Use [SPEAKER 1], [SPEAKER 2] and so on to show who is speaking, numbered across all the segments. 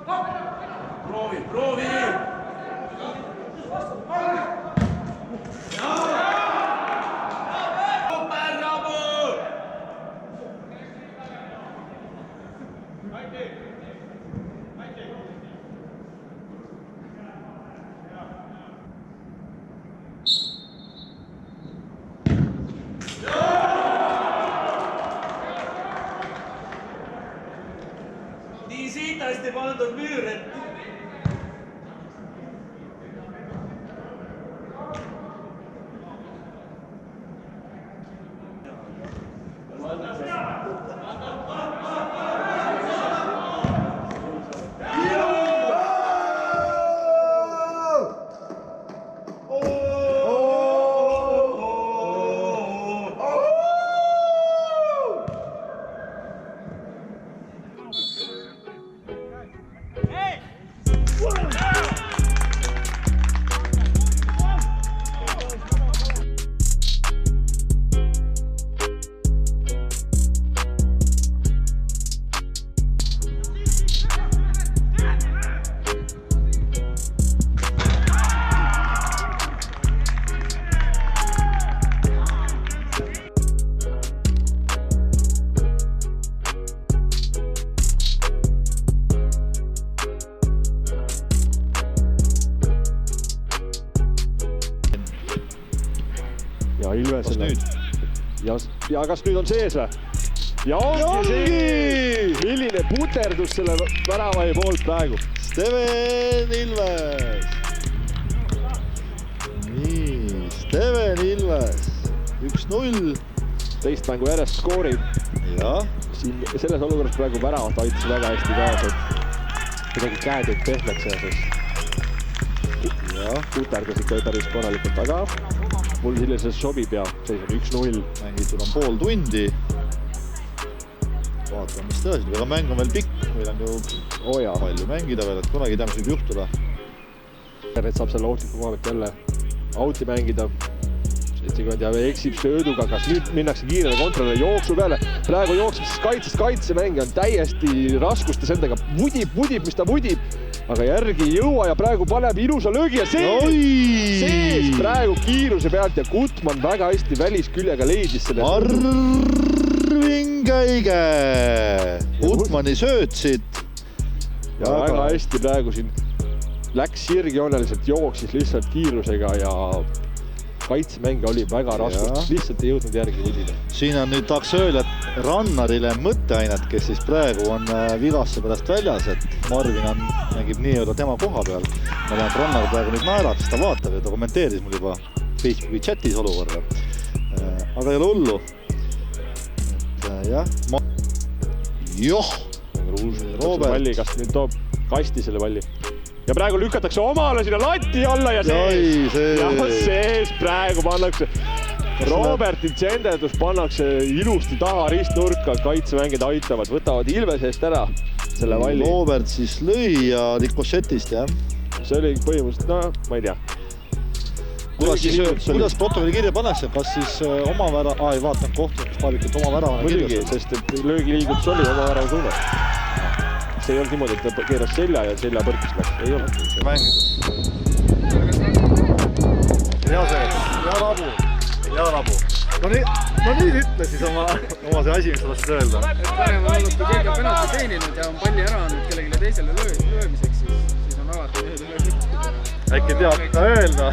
[SPEAKER 1] Proovi! Nii siitasti pandud müür, et...
[SPEAKER 2] Ja Ilvesele. Ja kas nüüd on sees või? Ja ongi sees! Milline puterdus selle väravai poolt praegu.
[SPEAKER 3] Steven Ilves. Nii, Steven Ilves. 1-0.
[SPEAKER 2] Teist mängu järjest skoorib.
[SPEAKER 3] Ja.
[SPEAKER 2] Siin selles olukorras praegu väravat aitas väga hästi kaasa, et kuidagi käed jäid pehmeks seases.
[SPEAKER 3] Ja.
[SPEAKER 2] Puterdas ikka päris korralikult, aga mul sellises sobib ja seis on 1-0.
[SPEAKER 3] Mängitud on pool tundi. Vaatame, mis tõesti, aga mäng on veel pikk. Meil on ju palju mängida veel, et kunagi tea, mis võib juhtuda.
[SPEAKER 2] Et saab selle ohtliku momenti jälle auti mängida. 70 ja eksib sööduga, kas nüüd minnakse kiirele kontrolle jooksu peale. Praegu jookseb siis kaitsemängija on täiesti raskustes endaga. Vudib, mis ta vudib. Aga järgi ei jõua ja praegu paneb ilusa löögi ja sees praegu kiiruse pealt ja Gutman väga hästi välisküljega leidis selle.
[SPEAKER 3] Marvin Käige! Gutmani söötsid.
[SPEAKER 2] Ja väga hästi praegu siin läks sirgjooneliselt, jooksis lihtsalt kiirusega ja kaitsemängija oli väga raskust, lihtsalt ei jõudnud järgi vudida.
[SPEAKER 3] Siin on nüüd tahaks öelda, et Rannarile mõtteainet, kes siis praegu on vigastuse pärast väljas, et Marvin mängib nii-öelda tema koha peal. Ma tean, et Rannar praegu nüüd naerab, sest ta vaatab ja ta kommenteeris mul juba Facebooki chatis olukorda. Aga ei ole hullu. Jah. Joh!
[SPEAKER 2] Robert palli, kas nüüd toob kasti selle palli? Ja praegu lükatakse omale sinna lati alla ja sees praegu pannakse. Roberti tsenderdus pannakse ilusti taha ristnurka, kaitsemängid aitavad, võtavad Ilves eest ära selle valli.
[SPEAKER 3] Robert siis lõi ja rikošetist, jah?
[SPEAKER 2] See oli põhimõtteliselt, no ma ei tea.
[SPEAKER 3] Kuidas protokolli kirja pannakse? Kas siis oma vära... ei vaatan kohtunud paalikult oma väravana
[SPEAKER 2] kirjas? Muidugi, sest löögiliigutus oli oma värava suunas. See ei olnud niimoodi, et ta keeras selja ja selja põrkis läks. Ei olnud.
[SPEAKER 3] Hea rabu. No nii ütle siis oma see asi, mis sa tahtsid öelda.
[SPEAKER 4] Et parem on olnud, kui keegi on penalti teeninud ja on palli ära nüüd kellegile teisele löömiseks, siis on alati löömiseks.
[SPEAKER 3] Äkki teab ka öelda.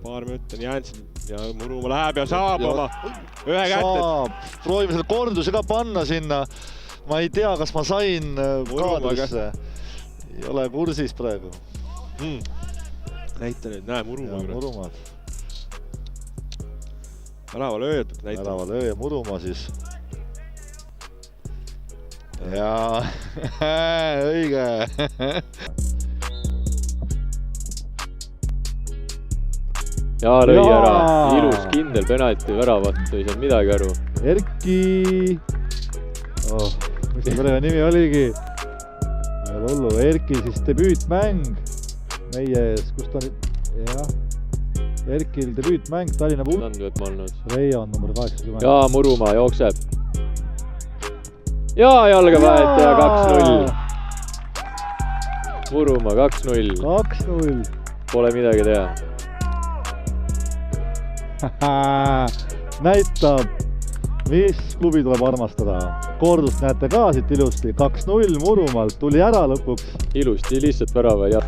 [SPEAKER 2] Paar minutit on jäänud ja Murumaa läheb ja saab oma ühe kätte.
[SPEAKER 3] Proovime selle korduse ka panna sinna. Ma ei tea, kas ma sain kaadrisse. Ei ole kursis praegu.
[SPEAKER 2] Näita nüüd, näe Murumaa.
[SPEAKER 3] Murumaad.
[SPEAKER 2] Värava lööjad näitama.
[SPEAKER 3] Värava lööja Murumaa siis. Jaa, õige.
[SPEAKER 5] Ja lõi ära, ilus kindel penalti väravat, ei saanud midagi aru.
[SPEAKER 3] Erki! Mis see perega nimi oligi? Erki siis debüütmäng meie ees, kus ta nüüd... Jah. Erkil debüütmäng Tallinna puud.
[SPEAKER 5] Tandvet ma olnud.
[SPEAKER 3] Reion number 80.
[SPEAKER 5] Ja Murumaa jookseb. Ja jalga vahet ja 2-0. Murumaa 2-0.
[SPEAKER 3] 2-0.
[SPEAKER 5] Pole midagi teha.
[SPEAKER 3] Näitab, mis klubi tuleb armastada. Kordust näete ka siit ilusti. 2-0 Murumaalt tuli ära lõpuks.
[SPEAKER 5] Ilusti lihtsalt värava ja...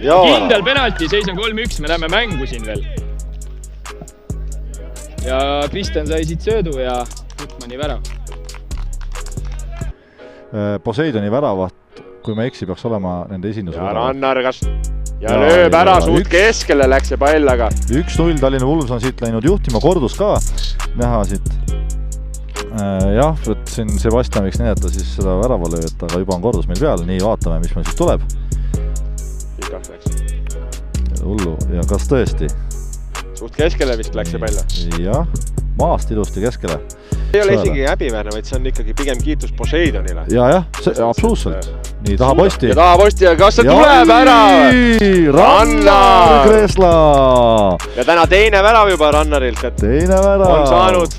[SPEAKER 6] Kindel penalti, seis on 3-1, me näeme mängu siin veel. Ja Kristjan sai siit söödu ja Gutmani värav.
[SPEAKER 3] Poseidoni väravat, kui me eksi, peaks olema nende esinduse.
[SPEAKER 2] Ja Rannar kas ja lööb ära suut keskele läks see pall, aga
[SPEAKER 3] 1-0 Tallinna Wolves on siit läinud juhtima, kordus ka näha siit. Jah, et siin Sebastian võiks näidata siis seda väravalööjat, aga juba on kordus meil peal, nii vaatame, mis meil siit tuleb.
[SPEAKER 2] Pikaks läks.
[SPEAKER 3] Hullu, ja kas tõesti?
[SPEAKER 2] Suht keskele vist läks see pall.
[SPEAKER 3] Jah, maast ilusti keskele.
[SPEAKER 2] Ei ole isegi häbiväärne, vaid see on ikkagi pigem kiitus Poseidonile.
[SPEAKER 3] Ja, absoluutselt. nii, taha posti.
[SPEAKER 2] Ja taha posti ja kas see tuleb ära?
[SPEAKER 3] Rannar Kresla!
[SPEAKER 2] Ja täna teine värav juba Rannarilt, et
[SPEAKER 3] teine värav.
[SPEAKER 2] On saanud.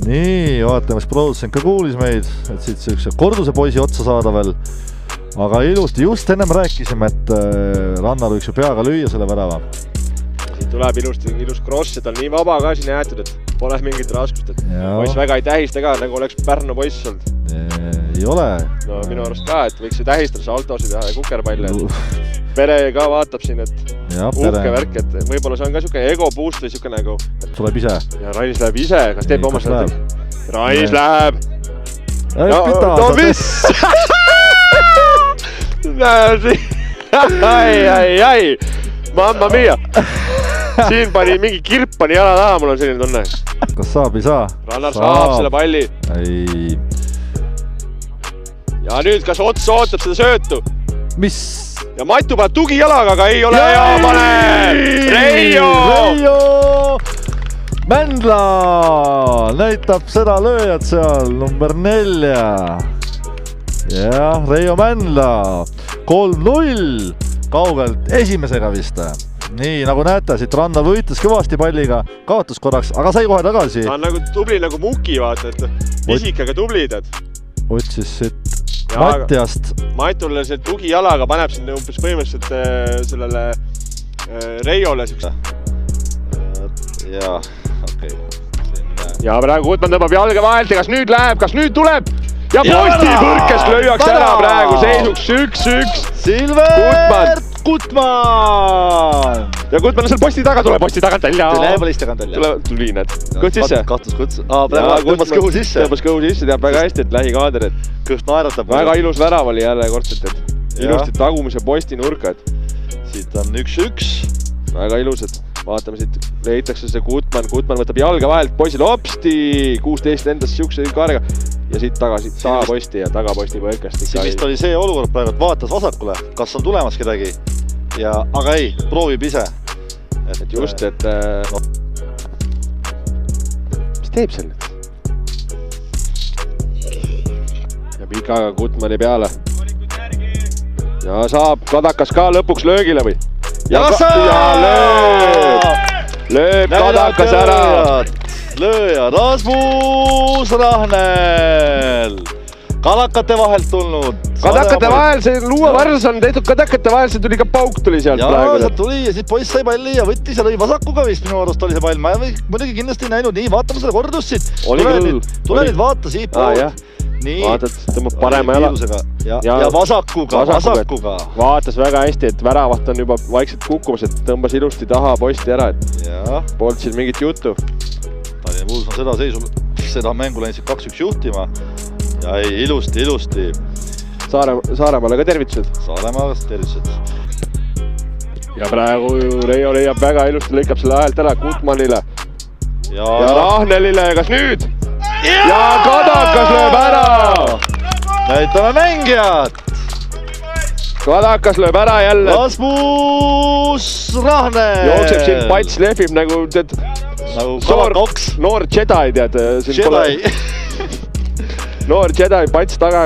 [SPEAKER 3] Nii, vaatame, mis produtsent ka kuulis meid, et siit see korduse poisi otsa saada veel. Aga ilusti, just ennem rääkisime, et Rannar võiks ju peaga lüüa selle värava.
[SPEAKER 2] Siin tuleb ilus cross ja ta on nii vaba ka siin jäetud, et pole mingit raskust, et poiss väga ei tähista ka, nagu oleks Pärnu poiss olnud.
[SPEAKER 3] Ei ole.
[SPEAKER 2] No minu arust ka, et võiks ju tähistada saltosid ja kukerpalle. Pere ka vaatab siin, et uhke värk, et võib-olla see on ka siuke ego boost või siuke nagu.
[SPEAKER 3] Tuleb ise.
[SPEAKER 2] Ja Rainis läheb ise, kas teeb oma seda? Rainis läheb.
[SPEAKER 3] No
[SPEAKER 2] mis? Ai. Mamma mia. Siin pani mingi kirp pani jala taha, mul on selline tunne.
[SPEAKER 3] Kas saab, ei saa?
[SPEAKER 2] Rannar saab selle palli.
[SPEAKER 3] Ei.
[SPEAKER 2] Ja nüüd kas Ots ootab seda söötu?
[SPEAKER 3] Mis?
[SPEAKER 2] Ja Matu paneb tugijalaga, aga ei ole hea pane! Reijo!
[SPEAKER 3] Mändla näitab seda lööjat seal, number 4. Jah, Reijo Mändla. 3-0. Kaugelt esimesega vist. Nii, nagu näete, siit Rannar võitis kõvasti palliga, kaotus korraks, aga sai kohe tagasi.
[SPEAKER 2] Ta on nagu tubli nagu Muki, vaata, et pisikaga tublid.
[SPEAKER 3] Otsis siit Mattiast.
[SPEAKER 2] Matule see tugijalaga paneb sinna umbes põhimõtteliselt sellele Reiole siukse.
[SPEAKER 3] Jaa, okei.
[SPEAKER 2] Ja praegu Gutman tõmbab jalga vahelt ja kas nüüd läheb, kas nüüd tuleb? Ja posti põrkest lööjaks ära praegu, seisuks 1-1.
[SPEAKER 3] Silver Gutman!
[SPEAKER 2] Ja Gutman on seal posti taga, tuleb posti tagant välja.
[SPEAKER 3] Polisti tagant välja.
[SPEAKER 2] Tuli, näed. Kõht sisse?
[SPEAKER 3] Kahtus kõht. Praegu tõmbas kõhu sisse.
[SPEAKER 2] Tõmbas kõhu sisse, teab väga hästi, et lähikaader.
[SPEAKER 3] Kõht naeratab.
[SPEAKER 2] Väga ilus värav oli jälle kordselt, et ilusti tagumise posti nurka.
[SPEAKER 3] Siit on 1-1.
[SPEAKER 2] Väga ilusad. Vaatame siit, leitakse see Gutman võtab jalga vahelt, poisil hopsti, 16 endas siukse kaarega ja siit tagasi tagaposti ja tagaposti põrkest.
[SPEAKER 3] Siin vist oli see olukord praegu, et vaatas vasakule, kas on tulemas kedagi, aga ei, proovib ise.
[SPEAKER 2] Et just, et mis teeb seal nüüd? Ja pikaga Gutmani peale. Ja saab Kadakas ka lõpuks löögile või? Ja lööb Kadakas ära.
[SPEAKER 3] Lööja Rasmus Rahnel. Kadakate vahelt tulnud.
[SPEAKER 2] Kadakate vahel, see luuavars on tehtud kadakate vahel, see tuli ka pauk tuli sealt praegu.
[SPEAKER 3] Jaa, sealt tuli ja siit poiss sai palli ja võttis ja lõi vasakuga vist minu arust oli see pall. Ma muidugi kindlasti ei näinud, nii vaatame seda kordust siit. Tule nüüd vaata siit pool. Nii,
[SPEAKER 2] vaatad, tõmbab parema
[SPEAKER 3] ja vasakuga.
[SPEAKER 2] Vaatas väga hästi, et väravat on juba vaikselt kukkumas, et tõmbas ilusti taha posti ära, et poolt siin mingit juttu.
[SPEAKER 3] Tallinna Puudus on seda seisul, seda mängu läinud 2-1 juhtima ja ei, ilusti.
[SPEAKER 2] Saaremaale ka tervitused.
[SPEAKER 3] Saaremaale tervitused.
[SPEAKER 2] Ja praegu Reijo leiab väga ilusti, lõikab selle ahelt ära Gutmanile ja Rahnelile, kas nüüd? Ja Kadakas lööb ära!
[SPEAKER 3] Näitame mängijad!
[SPEAKER 2] Kadakas lööb ära jälle.
[SPEAKER 3] Rasmus Rahnel!
[SPEAKER 2] Jookseb siin pats lehvib nagu noor Jedi, tead.
[SPEAKER 3] Jedi!
[SPEAKER 2] Noor Jedi pats taga,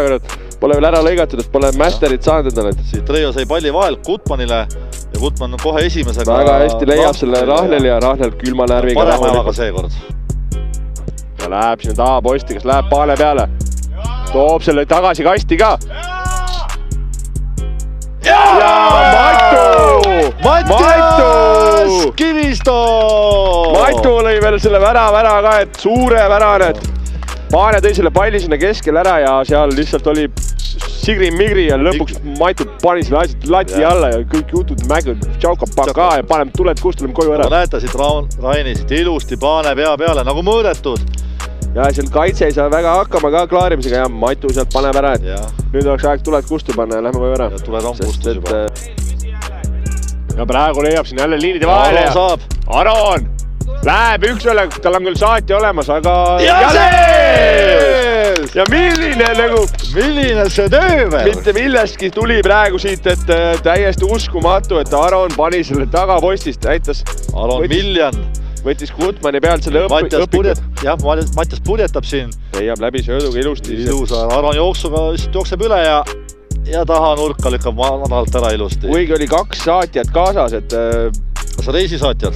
[SPEAKER 2] pole veel ära lõigatud, et pole masterit saanud endale.
[SPEAKER 3] Siit Reijo sai palli vahel Gutmanile ja Gutman on kohe esimesega.
[SPEAKER 2] Väga hästi leiab selle Rahneli ja Rahnel külma närviga.
[SPEAKER 3] Parema jalaga seekord.
[SPEAKER 2] Ja läheb sinna taha posti, kas läheb paale peale. Toob selle tagasi kasti ka. Ja
[SPEAKER 3] Mattias Kivisto!
[SPEAKER 2] Matu lõi veel selle värava ka, et suure värane, et Paane tõi selle palli sinna keskel ära ja seal lihtsalt oli sigri-migri ja lõpuks Matu pani selle asjad lati alla ja kõik jutud mägud, tšaukab paka ja paneme tuled kust, tuleme koju ära.
[SPEAKER 3] Näete siit Raini siit ilusti Paane pea peale, nagu mõõdetud.
[SPEAKER 2] Ja seal kaitse ei saa väga hakkama ka klaarimisega ja Matu sealt paneb ära, et nüüd oleks aeg tuled kustu panna ja lähme koju ära.
[SPEAKER 3] Ja tuled on kustus juba.
[SPEAKER 2] Ja praegu leiab siin jälle liinide vahele ja Aron läheb üksvele, tal on küll saati olemas, aga... Ja milline
[SPEAKER 3] see töö veel?
[SPEAKER 2] Mitte millestki tuli praegu siit, et täiesti uskumatu, et Aron pani selle tagapostist, näitas...
[SPEAKER 3] Aron Miljan
[SPEAKER 2] võttis Gutmanni pealt selle õpikud.
[SPEAKER 3] Jah, Mattias purjetab siin.
[SPEAKER 2] Leiab läbi sööduga ilusti.
[SPEAKER 3] Ilusa Aron jooksuga jookseb üle ja taha nurka lükkab madalalt ära ilusti.
[SPEAKER 2] Kuigi oli 2 saatjat kaasas, et...
[SPEAKER 3] Kas reisisaatjad?